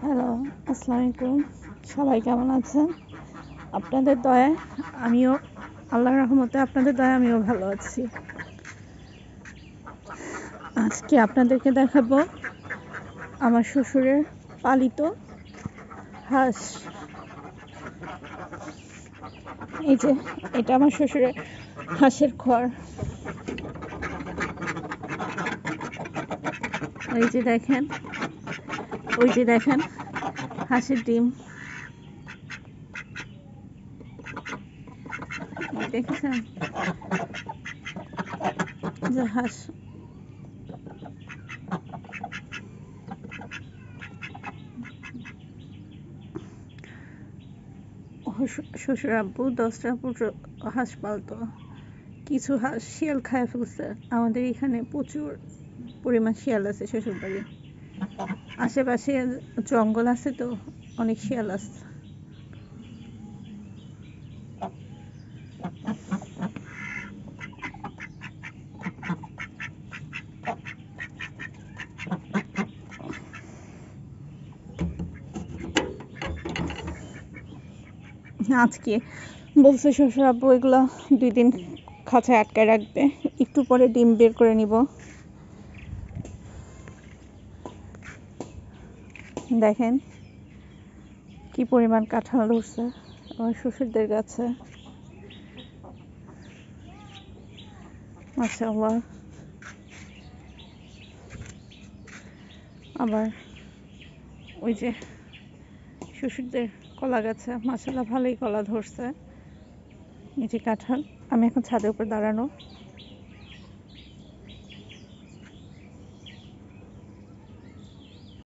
Hello, আসসালামু আলাইকুম। সবাই কেমন আছেন? আপনাদের দয়ায় আমিও, আল্লাহর রহমতে আপনাদের দয়ায় আমিও ভালো আছি। আজকে আপনাদেরকে দেখাবো আমার শ্বশুরের পালিত হাঁস। এই যে এটা আমার শ্বশুরের হাঁসের ঘর। ওই যে দেখেন হাঁসের ডিম দেখেছেন, যে হাঁস শ্বশুর আব্বু 10টা হাঁস পালতো। কিছু হাঁস শিয়াল খায় ফেলছে। আমাদের এখানে প্রচুর পরিমাণ শিয়াল আছে শ্বশুর বাড়ি, আশেপাশে জঙ্গল আছে, তো অনেক শিয়াল আছে। আজকে বলছে শ্বশুর আব্বু এগুলো 2 দিন খাঁচায় আটকায় রাখবে, একটু পরে ডিম বের করে নিব। দেখেন কি পরিমাণ কাঁঠাল ধরছে আমার শ্বশুরদের কাছে, মাশাআল্লাহ। আবার ওই যে শ্বশুরদের কলা গাছে মাশাআল্লাহ ভালোই কলা ধরছে। এই যে কাঁঠাল। আমি এখন ছাদের উপর দাঁড়ানো।